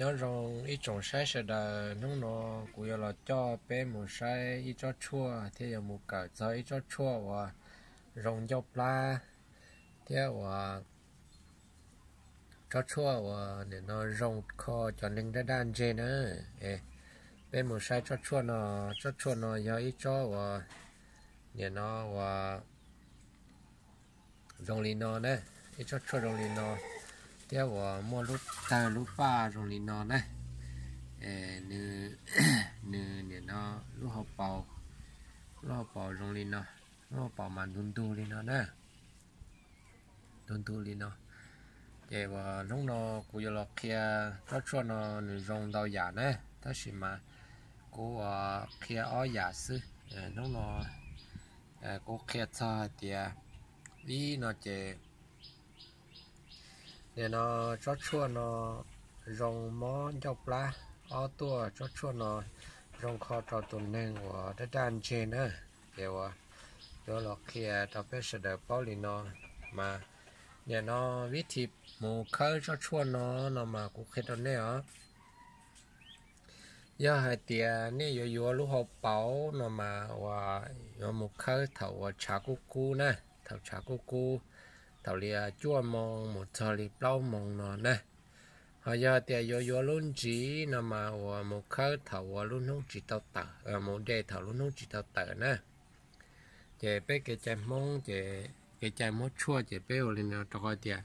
nhớ rong ít trồng sai sẽ là nó cũng là cho bé một sai ít cho chua thế giờ một cả cho ít cho chua và rong cho pla thế và cho chua và để nó rong kho cho nên đã đan trên nữa bé một sai cho chua nó giờ ít cho và để nó và rong lì nó đấy ít cho chua rong lì nó thế và mua lúc ta lúc pha rong lì nó đấy nữ nữ nó lúc học bảo rong lên nó lúc học bảo mà đun tu lên nó nè đun tu lên nó để và lúc nó cũng như là kia cho nó rong đào giả nè đó là mà cô kia ở giả sư lúc nó cô kia cho thì đi nó chỉ để nó cho nó rong mó dọc lá ở tua cho nó rong kho cho tụi nên và đã đan trên nữa đều đó là kia tao biết sẽ được bao lì nó mà nhà nó viết thì một khơi cho nó mà cũng khi đó nè á giờ hai tia nè yo lúc học bảo nó mà và yo một khơi thầu và trà cu nè thầu trà cu thầu lia chua mong một thầu lia bao mong nó nè họ giờ thì yo luôn chỉ nó mà một khơi thầu luôn không chỉ tao tờ một đề thầu luôn không chỉ tao tờ nè chế bé cái trái mông chế cái trái mông chua chế bé ở lên nó cho tiệt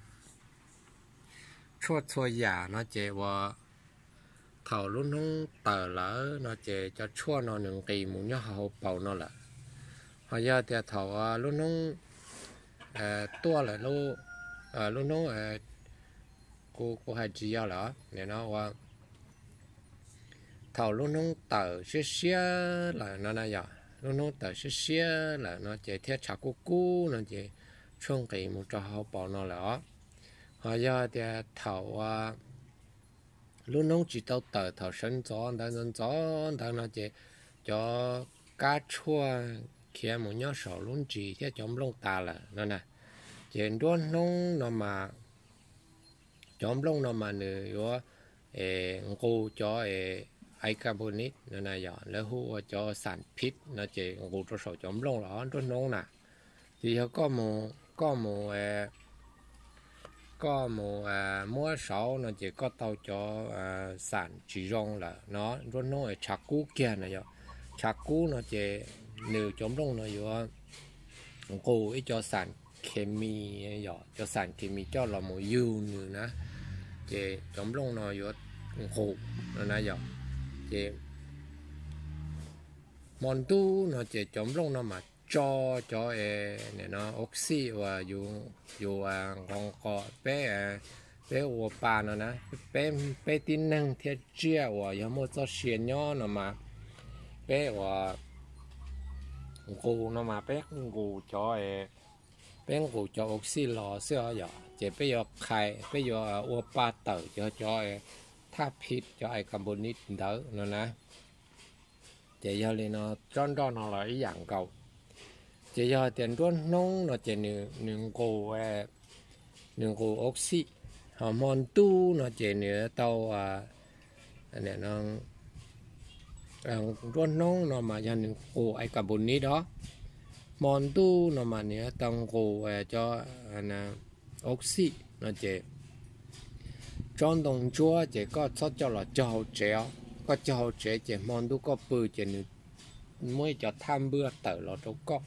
chua giả nó chế và thầu luôn không tờ lỡ nó chế cho chua nó đừng kỳ muốn nhớ hậu bầu nó là họ giờ thì thầu luôn không tua lại luôn luôn không cô hay chỉ giao lỡ để nó qua thầu luôn không tờ xía là nó này giờ luôn không tờ xía là nó chỉ thiết chả cu nó chỉ chung kỳ một trò hậu bảo nó lỡ họ giờ thì thầu luôn không chỉ tàu tờ thầu sinh gió nó chỉ cho cá chua kia một nhớ sầu luôn chỉ thiết chống lông ta là nó nè chỉ luôn không nó mà chống lông nó mà nữa cô cho ai carbonic nó này giờ lấy hú cho sản pit nó chỉ cô cho sầu chống lông đó luôn không nè thì có một mua sầu nó chỉ có tàu cho sản chỉ rong là nó luôn nó ở chả cú kia này giờ chả cú nó chỉ nếu chống lông nó giờ cô ấy cho sản chemi giờ cho sản chemi cho là một yêu nữa nè chỉ chống lông nó giờ hộp nó này giờ chỉ món tu nó chỉ chống lông nó mà cho này nó oxy và dùng con cò bé ô ba nó nè bé tin năng thiết chia và có một số xiên nhỏ nó mà bé và gù nó mà bé gù cho oxy lò xưa giờ chỉ bé giờ khai bé giờ ô ba tờ cho tháp hít cho ai carbonic đỡ nó nè chỉ giờ thì nó tròn nó là ý dạng cầu chỉ giờ tiền tuôn nông nó chỉ nương cổ oxy hormone tu nó chỉ nửa tàu này nó tuôn nông nó mà cho nương cổ ai carbonic đó mon tu nó mà nửa tàu cổ cho oxy nó chỉ trong đồng chúa chỉ có cho là cho chéo có cho chéo chỉ mon tu có bự chỉ mới cho tham bữa tờ là đâu có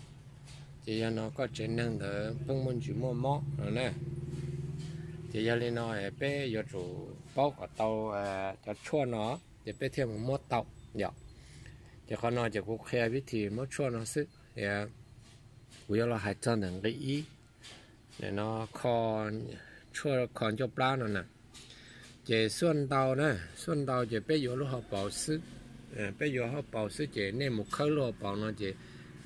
chỉ cho nó có chức năng để phân môn chỉ mua mó rồi nè chỉ cho nên nó bé giờ chủ bao cả tàu cho chua nó để bé thêm một mốt tàu nhở chỉ còn nó chỉ có khe biết thì mốt chua nó sức thì bây giờ là hai chân đừng cái ý để nó còn chua còn cho pla nó nè chỉ xuân tàu chỉ bé giờ lúc học bảo sức bé giờ học bảo sức chỉ nên một khối lô bảo nó chỉ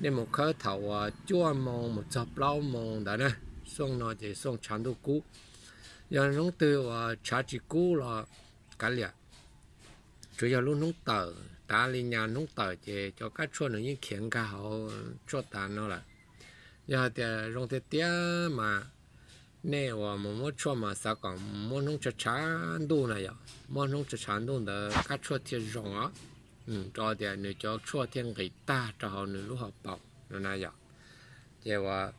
nên một khởi thầu chua mong một chập lâu mong đó nè xong nó chỉ xong chán đồ cũ giờ nó từ trả chỉ cũ là cái liệt chủ yếu luôn nông tờ ta lên nhà nông tờ chỉ cho các chuột nó những khiển cả họ chuột ta nó là giờ thì rong thế tía mà nè và một chua mà sao còn một nông chả chán đu này vậy một nông chả chán đu đó các chua thiên rong á cho thì nếu cho chua thiên người ta cho họ nếu lúc họ bảo nó này vậy thì và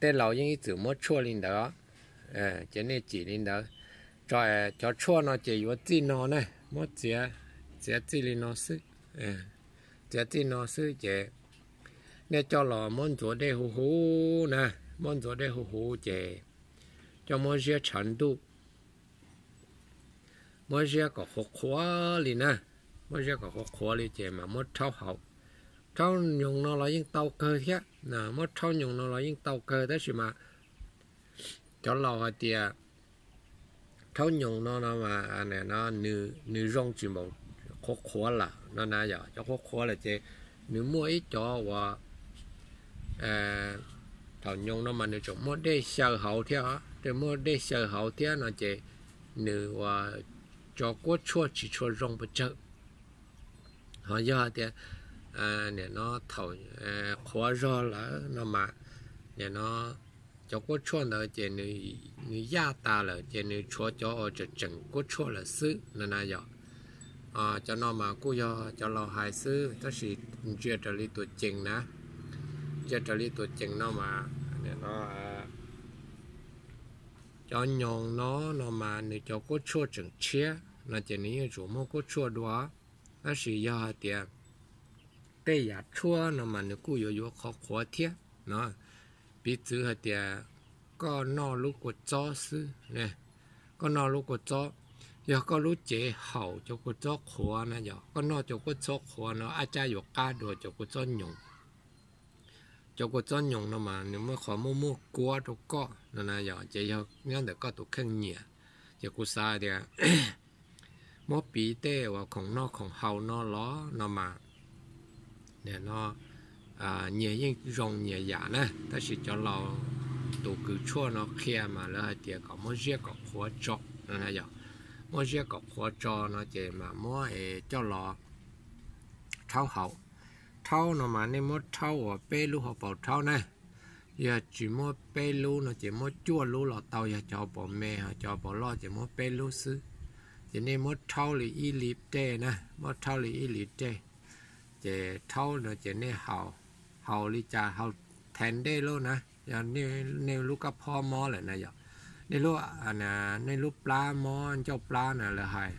tên lão những chữ một chua lên đó cho nên chỉ lên đó cho chua nó chỉ có gì nó này một chỉ lên nó sư chỉ nó sư chỉ nên cho là món chỗ đây hú hú nè món chỗ đây hú hú chỉ cho món rau chăn đu món rau có khô khóa liền nè món rau có khô khóa liền chỉ mà món trâu hậu trâu nhung nó là những tàu cơ thế nè món trâu nhung nó là những tàu cơ đó chứ mà cho lò thì trâu nhung nó mà anh này nó nữ rong chỉ một khô khóa là nó nãy giờ cho khô khóa là chỉ nữ mua ít cho và thằng nhung nó mà nữ chọn mua để sờ hậu theo á để mua để sờ hậu theo nó chỉ nữ và cho quất chua chỉ chua rong bớt chợ họ giờ thì nè nó thầu khóa ra là nó mà nè nó cho quất chua nó chỉ nữ gia ta là chỉ nữ chua cho ở chỗ chừng quất chua là xứ nên là giờ cho nó mà cô cho lo hài xứ đó là chuyện trở lại tuổi chừng nè chuyện trở lại tuổi chừng nó mà nè nó cho nhông nó mà nếu cho quất chua chừng chia nó chỉ nên chủ mua quất chua đó đó là giờ thì tây giả chua nó mà nếu cô yo khó khó thiết nó bị chữ hay thì có nó lúc của chó sư nè có nó lúc của chó giờ có lúc chế hậu cho của chó khó nè giờ có nó cho của chó khó nó ai cha yo cá đồ cho của chó nhung nó mà nếu mà khó mua qua cho có nó là giờ chỉ giờ nhớ được có tụ khen nhẹ giờ của sai thì mua bị tê và không hậu nó ló nó mà để nó nhiều những rong nhiều giả nè, ta chỉ choเราtụ cứ chua nó kia mà là tiệt có mua riết có khóa trọ nó là vậy, mua riết có khóa trọ nó chỉ mà mua choเราtháo hậu, tháo nó mà nên mua tháo ở bê lu họ bảo tháo nè, giờ chỉ mua bê lu nó chỉ mua chua lu là tàu giờ cho bỏ mè họ cho bỏ lo chỉ mua bê lu xứ, chỉ nên mua tháo là y lip tê nè, mua tháo là y lip tê chỉ thâu nó chỉ nên hậu đi cha hậu thèn đây luôn nè giờ nếu lúc cấpพ่อ mò lại nè giờ nếu lúc pla mò cho pla nè là hay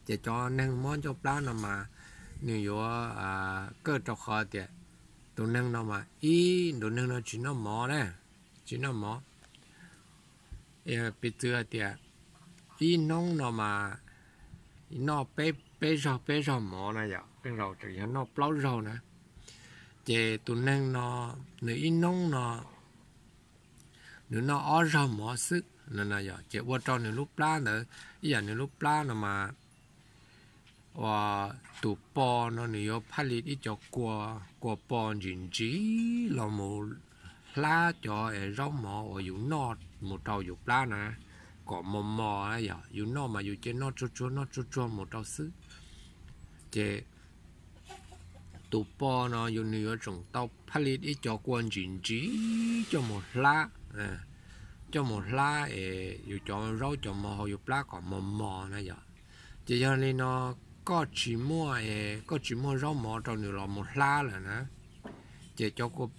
chỉ cho nên mò cho pla nó mà nếu cơ cho khó thì tụi nên nó mà tụi nên nó chỉ nó mò nè chỉ nó mò bây giờ thì nông nó mà nó bé rau mỏ này vậy cái rau chỉ nó plau rau nè chỉ tụi nên nó nếu nông nó ở rau mỏ sức nên là vậy chỉ qua trong nếu lúc lá nữa giờ nếu lúc lá nó mà và tụi bò nó nếu phát liệt ít cho qua bò chín chỉ là một lá cho rau mỏ ở dùng nó một trâu dùng lá nè có mò ấy vậy dùng nó mà dùng trên nó chua một trâu xứ chế tụ bò nó dùng nhiều trồng tàu phát liệt ít cho quan chuyển trí cho một lá dùng cho rau cho mò dùng lá còn mò này vậy chỉ cho nên nó có chỉ mua rau mò trong nhiều là một lá là nè chỉ cho cô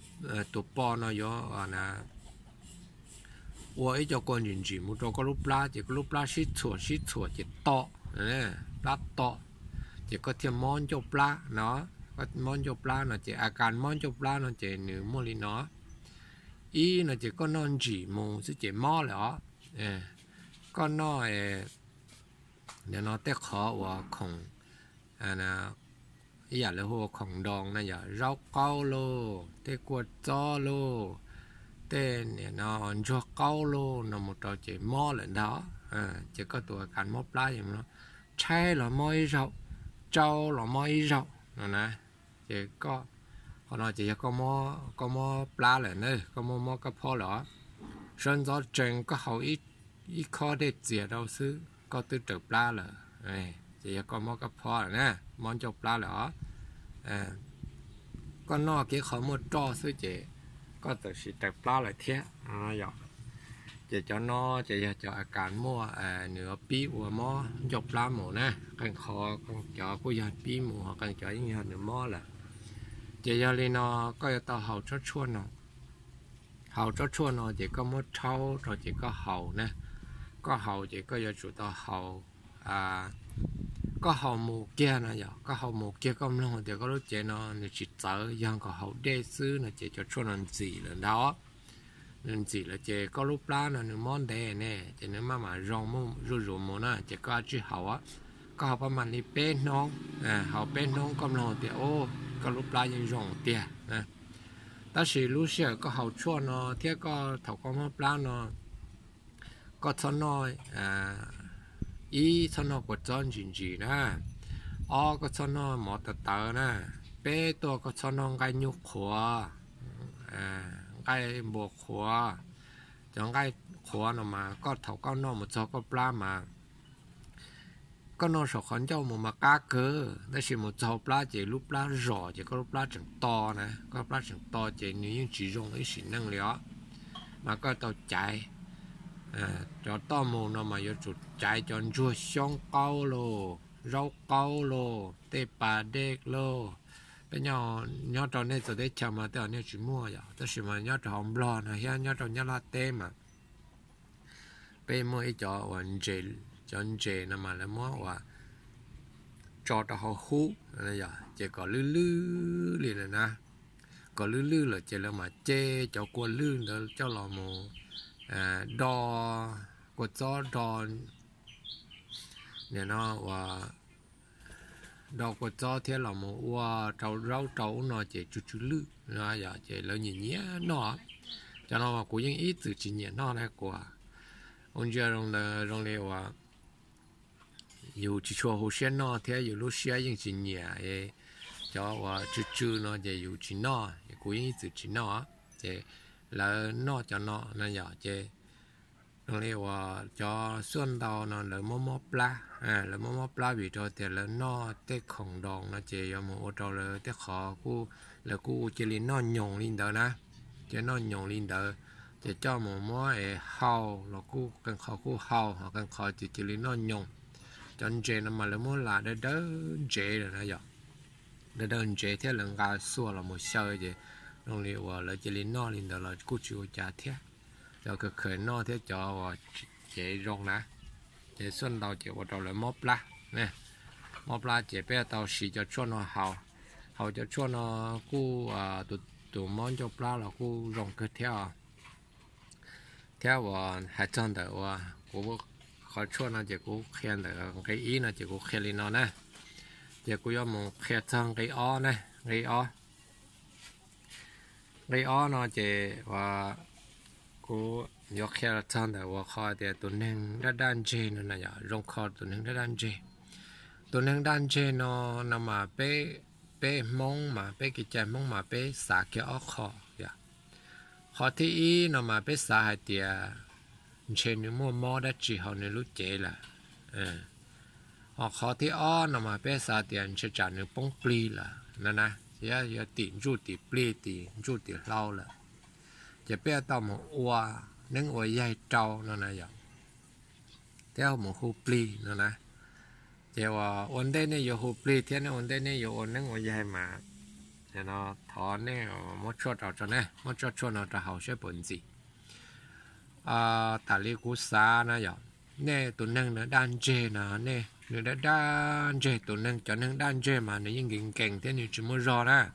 tụ bò nó vô nè ít cho quan chuyển trí một cho có lúc lá chỉ có lúc lá xít chua chỉ to nè lá to chỉ có thêm món cho pla nó có món cho pla nó chỉการmón cho pla nó chỉ nửa món li nó nó chỉ có non chỉ mông sẽ chỉ mò lỏ có nó để nó tết khó và khổng là giờ là hồ khổng đòn này giờ rau câu lô tết quật cho lô tết này nó cho câu lô nó một trò chỉ mò lên đó chỉ có tuổiการmò pla gì nó chay là mò rau trâu là mò rau nè chỉ có nó chỉ có mò pla lại nữa có mò cái pho lỏ sơn gió trần có hậu ít khó để chia đâu xứ có từ từ pla là này chỉ có mò cái pho lại nè món cho pla lỏ con nó cái khó một trò xứ chỉ có từ sự tập lá lại thế nó dọc chỉ cho nó chỉ choการmua nửa pi của mò dọc lá mù nè càng khó càng cho của giờ pi mù hoặc càng cho những nửa mò là chỉ giờ lên nó có tao hậu cho chuồn nó hậu cho chuồn nó chỉ có một trâu rồi chỉ có hậu nè có hậu chỉ có giờ chủ tao hậu có hậu mù kia nè giờ có hậu mù kia có nó thì có lúc chỉ nó chỉ sợ dân có hậu đê sư nó chỉ cho chuồn làm gì là đó nên chỉ là chỉ có lúc lá nó món đê nè chỉ nếu mà rong mù rủ mù nè chỉ có chữ hậu á có hậuประมาณนี้เป็นน้องhậuเป็นน้องก็น้องthì ô có lúc láยังrong tiền nè ta chỉ lúc xưa có hậu chuồn nó thế có thầu có món lá nó có cho nó ý cho nó có chọn gì nè có cho nó một tờ nè bé tôi có cho nó cái nhục khóa cái bộ khóa chẳng cái khóa nó mà có thầu có nó một số có pla mà có nó sọc khẩn cho một cá cơ đó là một số pla chỉ lúc pla rõ chỉ có lúc pla chẳng to nè có pla chẳng to chỉ nếu chỉ dùng cái sự năng lượng mà có tàu chạy cho to mù nó mà vô chuột chạy cho chua xong câu lô rau câu lô tê bà đếc lô bây giờ nhớ trò này giờ để chờ mà tao nhớ chỉ mua vậy tao chỉ mà nhớ trò hồng lò này hay nhớ trò nhớ là tê mà bây mua ít cho hoàn chế nó mà là mua và cho tao họ hú này giờ chỉ có lư liền này nè có lư là chỉ là mà chê cho qua lư đó cho lò mù đo của gió đo nè nó và đo của gió thế là một và trâu nó chỉ chút lư nó giờ chỉ là nhìn nhẹ nó cho nó mà cũng những ít từ chỉ nhẹ nó này của ông chưa rong lê và dù chỉ cho hồ sen nó thế dù lúc xe những chỉ nhẹ cho và chút nó chỉ dù chỉ nó cũng những ít từ chỉ nó thì là nó cho nó giờ chỉ rồiว่าcho xuân đầu nó là mò pla là mò pla vì cho thì là nó tết khổng đòn nó chỉ cho một trâu là tết khó là chỉ lên nó nhồng lên đó nè chỉ nó nhồng lên đó chỉ cho một mò hào là cần khó hào hoặc cần khó chỉ lên nó nhồng cho chế nó mà là mò là đỡ chế rồi nè giờ đỡ chế thế là gà xua là một sợi gì rồi là chỉ lên nó lên đó là chịu trả thế cho cái khởi nó thế cho chạy rong nè chạy xuân đầu chạy vào đầu là móp la nè móp la chạy bé tàu xì cho nó hào cho nó tụ món cho la là rong cái theo và hai chân đó và khó cho nó chạy khen được cái ý là chạy khen lên nó nè chạy có một khen sang cái nè cái nó chạy và cô nhớ khéo là chọn được và khó để tụi nên đã đan chê nó này rong khó tụi nên đã đan chê nó nằm mà bé mông mà bé cái chân mông mà bé xả cái óc khó thì ý nó mà bé xả hay thì trên những mò đã chỉ họ nên lúc chế là họ khó thì nó mà bé xả thì anh sẽ trả những bông pli là nè giờ tiền rút tiền pli tiền rút tiền lâu là chỉ biết tao một oa nâng oa dây trâu nó này vậy theo một khu pli nó nè chỉว่าวันเดนี่อยู่khu pli thế nàyวันเดนี่อยู่nâng oa dây mà thì nó thọ này một chút ở chỗ này một chút nóจะhậu sẽ bận gì tại lý cú sa nó vậy nè tụi nâng nó đan chê nè nó đã đan chê tụi nâng cho nâng đan chê mà nó những cảnh thế này chỉ mới rõ nè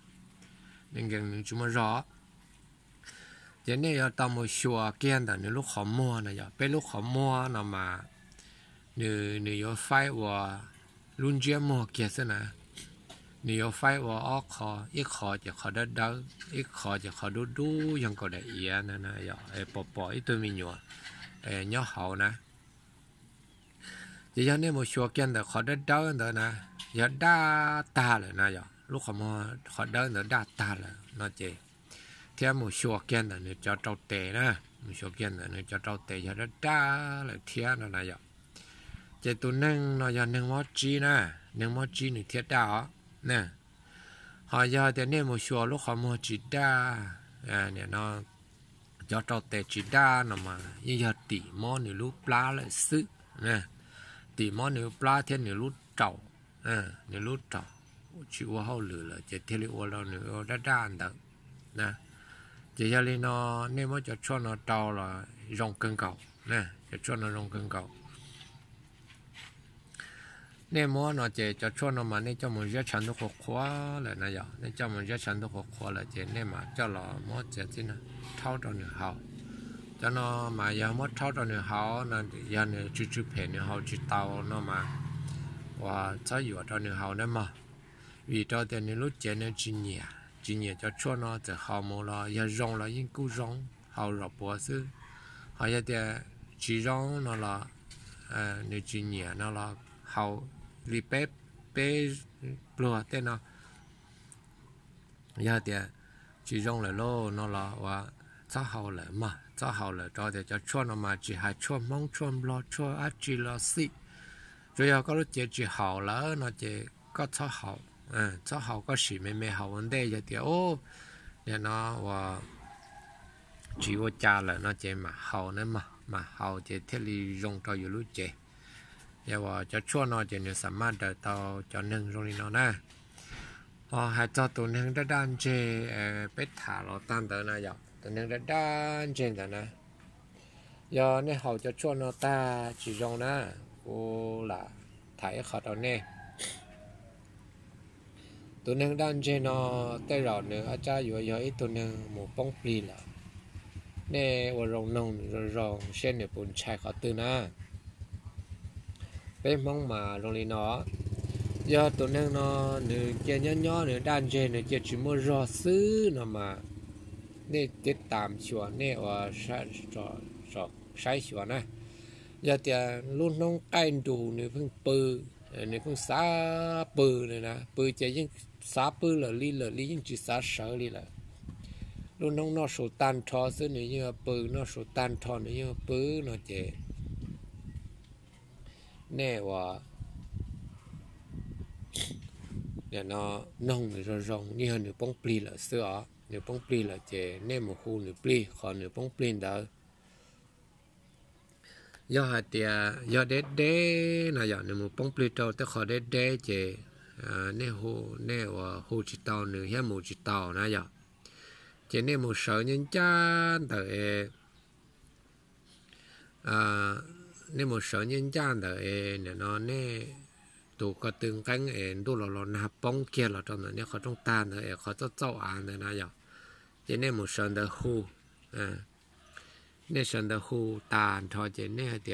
những cảnh chỉ mới rõ thế này ở tao một xua kiên đó nếu lúc họ mua này giờ bên lúc họ mua nó mà nếu phải và luôn chưa mua kia thế nào nếu phải và ít khó chỉ khó đỡ ít khó chỉ khó đuยังcó để ý nè giờ bỏ ít tôi mình nhỏ hậu nè giờ nếu một xua kiên đó khó đỡ nữa nè giờ đa ta rồi nè giờ lúc họ mua khó đỡ nữa đa ta rồi nó chỉ theo một số kiện là người cho trâu tệ nè một số kiện là người cho trâu tệ cho nó đa là theo nó này vậy chỉ tụi nâng nó giờ nâng mót chi nè nâng mót chi này thiết đạo nè họ giờ thì nên một số lúc họ mua chỉ đa nè nó cho trâu tè chỉ đa nó mà như giờ tỉ mò nửa lúc plá lại sự nè tỉ mò nửa plá thiên nửa lúc trâu nửa lúc trâu chịu hao lửa là chỉ thiên lý ô đâu nửa đa đa ăn được nè chỉ cho nên nó nên mới cho nó trâu là rong cân cầu nè cho nó rong cân cầu nên mua nó chỉ cho nó mà nên cho mình rất chán được khóa là này giờ nên cho mình rất chán được khóa là chỉ nên mà cho nó mua chỉ thế nào tháo cho nửa hào cho nó mà giờ mất tháo cho nửa hào là giờ nửa chú phê nửa hào chú tàu nó mà và cho yếu cho nửa hào nữa mà vì cho tiền nửa lúc chỉ nửa chỉ nhẹ cho nó chỉ hào mua là giờ rong là những cú rong hào rồi bỏ xứ họ giờ thì chỉ rong nó là nửa chỉ nhẹ nó là hào li bé bùa tên nó giờ thì chỉ rong là lô nó là và cho hậu là mà cho hậu là cho thì cho nó mà chỉ hai cho mong cho lo cho ăn chỉ lo xí rồi giờ có lúc chỉ hậu là nó chỉ có cho hậu có gì mấy hậu vấn đề giờ thì ô nhà nó và chỉ có cha là nó chỉ mà hậu nữa mà hậu chỉ thiết lý rong choอยู่lúc chỉ giờ và cho nó chỉ được sắm mặt được tao cho nâng rồi nó nè hai cho tụi nâng đã đan chê bết thả nó tan tới này giờ tụi nâng đã đan trên rồi nè giờ này hậu cho nó ta chỉ rong nè cô là thấy khó đâu nè tụi nâng đan trên nó tới rồi nữa ở cha vừa giờ ít tụi nâng một bông pli là nè và rong nông rong xem được bún chai khó từ nè bên mong mà rong đi nó giờ tụi nâng nó nửa kia nhỏ nửa đan trên nửa kia chỉ mua rò xứ nó mà nè tiết tạm chùa nè và sai chùa nè giờ thì luôn nông cay đủ nửa phương bự nửa phương xá bự này nè bự chỉ những xá bự là lý những chỉ xá sợ lý là luôn nông nó số tan thọ xứ nửa như bự nó số tan thọ nửa như bự nó chỉ nè và để nó nông rồi rong như nửa bông pli là xưa nửa bông pli là chỉ nên một khu nửa pli còn nửa bông pli đó do hạt tiền do đế là giờ nửa một bông pli trâu tới khỏi đế chỉ nên và hồ chỉ tàu nửa hay một chỉ tàu nè giờ chỉ nên một sở nhân chan tới nên một sở nhân chan tới để nó nên tụ có từng cánh đu lò nạp bông kia là trong nàyเขาต้องtàn rồiเขาจะเจ้าอ่านเลยนะอย่าจะเนี่ยmột sân đời khuเนี่ยsân đời khu tàn thôi chỉเนี่ยthì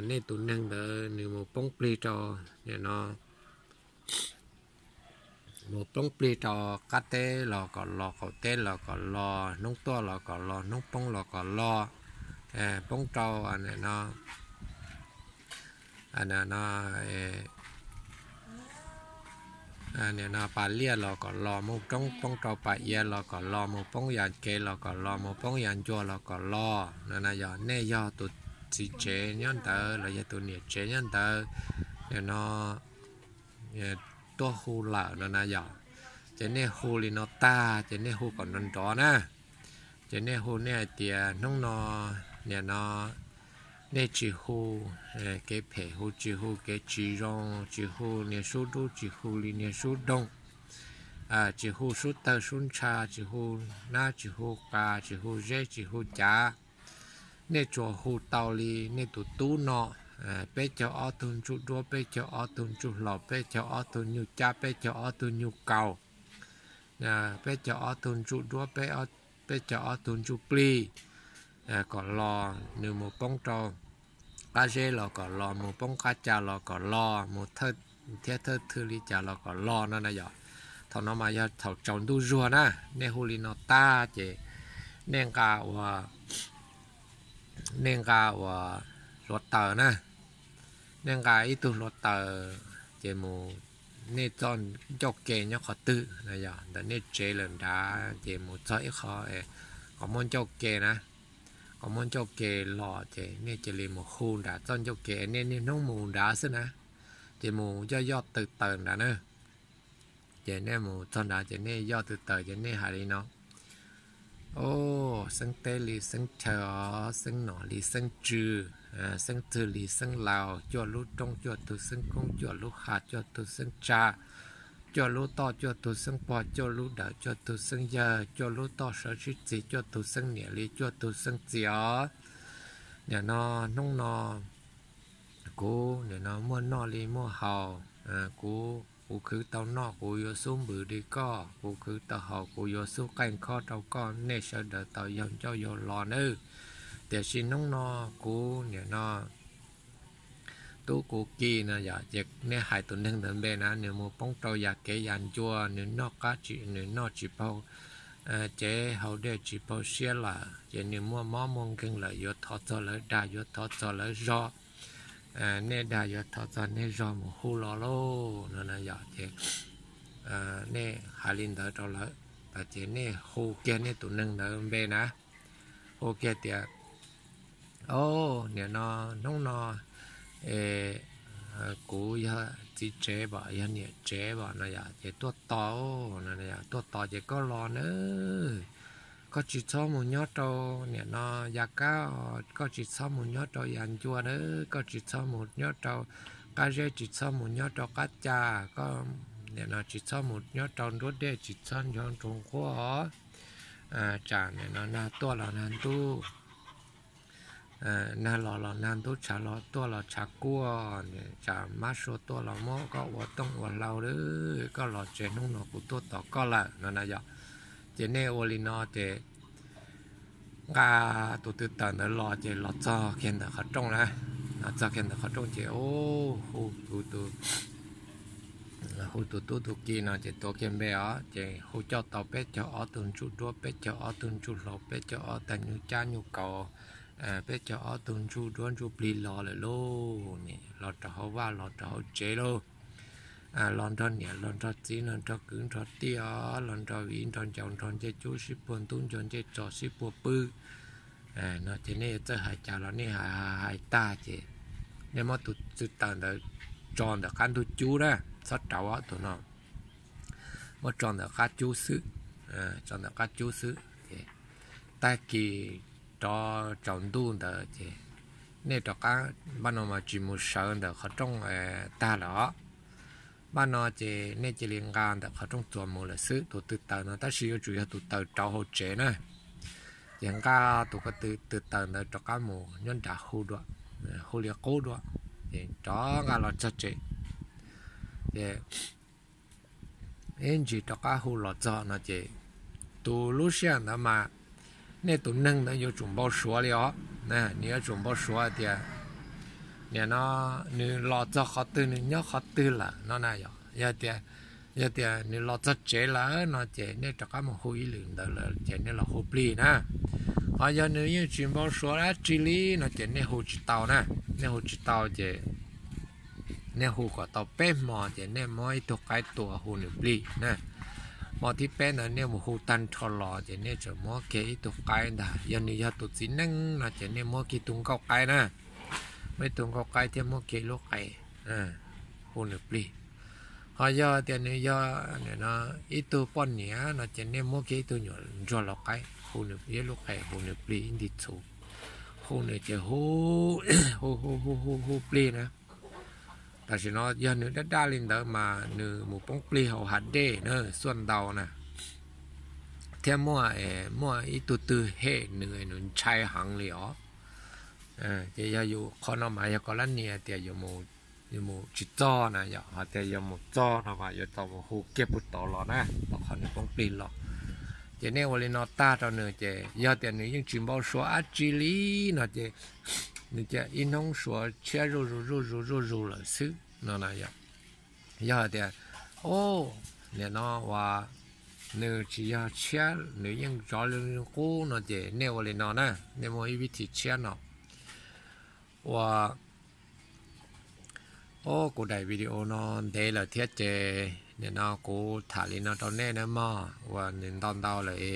เนี่ยtụ năng đời nếu một bông pli choเนี่ยnó một bông pli cho cắt té lò còn lò khẩu té lò còn lò nông to lò còn lò nông bông lò còn lò bông trâu anh này nó nè nó bà lia lò còn lò một trong bông trâu bà ye lò còn lò một bông yàn kê lò còn lò một bông yàn chua lò còn lò nè giờ nè do tụi chỉ chế nhân tờ là giờ tụi nhiệt chế nhân tờ nè nó tua khu lợ nè giờ chế nè khu li nó ta chế nè khu còn non chó nè chế nè khu nè thì nông nó nè nó nè chỉ khu cái phê khu chỉ khu cái chỉ rong chỉ khu nè số đu chỉ khu li nè số đông chỉ khu số tơ số cha chỉ khu na chỉ khu ca chỉ khu dê chỉ khu chả nè cho khu tàu li nè tụ tú nọ bé cho ở tuần chút đua bé cho ở tuần chút lò bé cho ở tuần nhiều cha bé cho ở tuần nhiều cầu bé cho ở tuần chút đua bé cho ở tuần chút pli còn lò nếu một bông trâu cá dê lò còn lò một bông cá chả lò còn lò một thớt thư li chả lò còn lò nó này giờ thằng nó mà giờ thằng trồng đu rùa nè nên hồ li nó ta chỉ nên cả lót tờ nè nên cả ít tu lót tờ chỉ một nên chọn chọc kề nhá khó tự này giờ để nên chế lần đá chỉ một sợi khó có món chọc kề nè có món chọc kề lọ chỉ nên chỉ lấy một khu đã chọn chọc kề nên nông mù đá xí nè chỉ mù cho giọt từ tờ đã nè chỉ nên một chọn đá chỉ nên giọt từ tờ chỉ nên hải đi nó ô sân tê lì sân chờ sân nọ lì sân trừ sân từ lì sân lào cho lú trong cho từ sân công cho lú hạt cho từ sân trà cho lú to cho từ sân bò cho lú đỡ cho từ sân giờ cho lú to sở chỉ gì cho từ sân nhẹ lì cho từ sân dẻo nhà nó nông nó cú nhà nó mua nọ lì mua hào cú cứ tàu nọ cú yo xuống bự đi co cú cứ tàu hào cú yo xuống cành kho tàu con nè sợ đỡ tàu yon cho yo lò nữa để xin nông nọ cú nhà nó tú cú kỳ nè giờ chỉ nè hai tuần hưng đến bên á nếu mua bông trâu giờ kể dàn chua nếu nó cá chỉ nếu nó chỉ bao chế hậu để chỉ bao xe là chỉ nếu mua mỏ mông kinh là yo thọ cho lấy đa yo thọ cho lấy rau nè đa yo thọ cho nè rau một hú lò lô nó là giờ chỉ nè hai linh đỡ cho lấy và chỉ nè hú kia nè tuần hưng đến bên á hú kia thì ô nè nó nông nó cú ya chỉ chế bảo ya nhẹ chế bảo này ya chỉ tua to này ya tua to chỉ có lò nữa có chỉ cho một nhát trâu nè nó ya cá có chỉ cho một nhát trâu yan chua nữa có chỉ cho một nhát trâu cá rê chỉ cho một nhát trâu cá cha có nè nó chỉ cho một nhát trâu đốt đê chỉ cho nhát trâu quá chả nè nó na tua là nan tu nà lò nan tốt chả lò tua lò chả cua chả mát số tua lò mó có vợ tông vợ lâu đó có lò chè nông nó cũng tốt tỏ có là nó là vậy chè nè ô li nó chè gà tụt từ từ nó lò chè lò cho khen được khó trông này nó cho khen được khó trông chè ô hú tụt kia nó chè tổ khen bé ó chè hú cho tàu bé cho ó tuần chút đua bé cho ó tuần chút lò bé cho ó tàn nhu cha nhu cầu bé cho ở tuần chu đoán chu bì lò lại lô nè lò trâu va lò trâu chế lô lò trâu nhẹ lò trâu chỉ lò trâu cứng trâu tia lò trâu vịn trâu chồng trâu chế chú ship buồn tuôn trâu chế trâu ship buồn bự nó chế này chơi hai chả lò này hai ta chế nếu mà tụt tàn được tròn được khăn tụt chú đó sót trâu á tụi nó mà tròn được khá chú xứ tròn được khá chú xứ ta kỳ cho chọn tu đỡ chứ nên cho cá ban đầu mà chỉ một sợ đỡ họ trong ta đó ban đầu chứ nên chỉ liên quan đỡ họ trong tuần một là sự tụt từ từ nó ta sử dụng chủ yếu tụt từ trâu hỗ trợ này hiện cá tụt cái từ từ đỡ cho cá mù nhân đã hú đó hú liệt cố đó thì cho cá là chất chế thì anh chỉ cho cá hú lọt cho nó chứ tụi lúc sáng đó mà nè tụi nâng nó vô chuẩn bao số liền nè nếu chuẩn bao số thì nè nó nếu lọt cho khó tư nếu nhớ khó tư là nó này rồi giờ thì nếu lọt cho chế là nó chế nè cho các một hôi lượng đó là chế nè là hộp lì nè bây giờ nếu như chuẩn bao số là chỉ lý nó chế nè hộp chỉ tàu nè nè hộp chỉ tàu chế nè hộp của tàu bé mò chế nè mỗi thuộc cáiตัวhộp lì nè màที่เป็นเนี่ยมันหูตันทอลอจะเนี่ยจะมอเกยตุกไก่ด่ายันนี่ยาตุสินั่งนะจะเนี่ยมอกีตุงเก้าไก่นะไม่ตุงเก้าไก่ที่มอเกยลูกไก่หูหนึบลีพอยาเดี๋ยวนี้ยาเนี่ยนะอีตัวป้อนเนี่ยนะจะเนี่ยมอเกยตัวหน่อยรอลูกไก่หูหนึบลีลูกไก่หูหนึบลีอินดิสูหูเนี่ยจะหูปลีนะแต่ฉันว่ายันนึกได้ลินเดอมาหนึ่งหมู่ป้องปลีเขาหัดเด้เนอะส่วนเดานะเที่ยมั่วอีตัวตือเฮ่หนึ่งหนุนชายหังเลยอ๋อจะอยู่คอนอมาอย่าก็ลั่นเนี่ยแต่อยู่หมู่จิตจ้อนะอย่าแต่อยู่หมู่จ้อนะว่าอยู่ต่อหมู่หูเก็บปุตต่อหรอนะต่อคนนี้ป้องปลีหรอจะเนี่ยวันนี้นอตาตอนเนอจะยาแต่เนี่ยยังจิมบ่ชัวอาจิลีนะจะ你这一弄说切肉了吃，那样，要的哦，你那话你只要切，你用找人锅那的，你我来拿呢，你莫一笔提切呢，我กูได้วิดีโอนอนเดลเทียเจเนี่ยนะกูถ่ายลินตอนนี้นะมาว่าหนึ่งตอนเดาเลย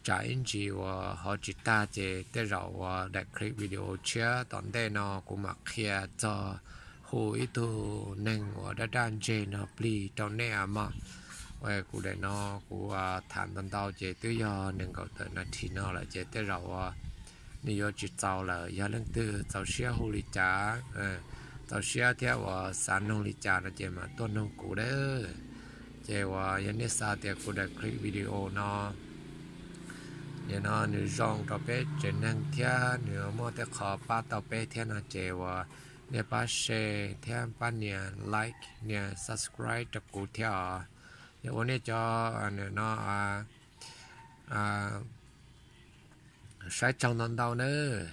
จ่ายอินจีว่าเขาจิตตาเจแต่เราว่าได้คลิปวิดีโอเชื่อตอนได้นะกูมาเคลียร์จอหูอีตัวหนึ่งว่าด้านเจนะปลีตอนนี้มา về cụ để nó cụ thản tận tàu chế tới giờ nên cậu tới nó thì nó là chế tới rồi nếu chỉ tàu là giờ lên từ tàu xe hồ lý trả tàu xe theo sản nông lý trả nó chế mà tôn nông cụ đấy chế giờ này sao thì cụ để clip video nó giờ nó nếu rong tàu bé chế năng theo nếu mà để khó bắt tàu bé theo nó chế nếu bắt share theo bắt nhẹ like nhẹ subscribe cho cụ theo giờวันนี้cho nó sai trong tận đầu nữa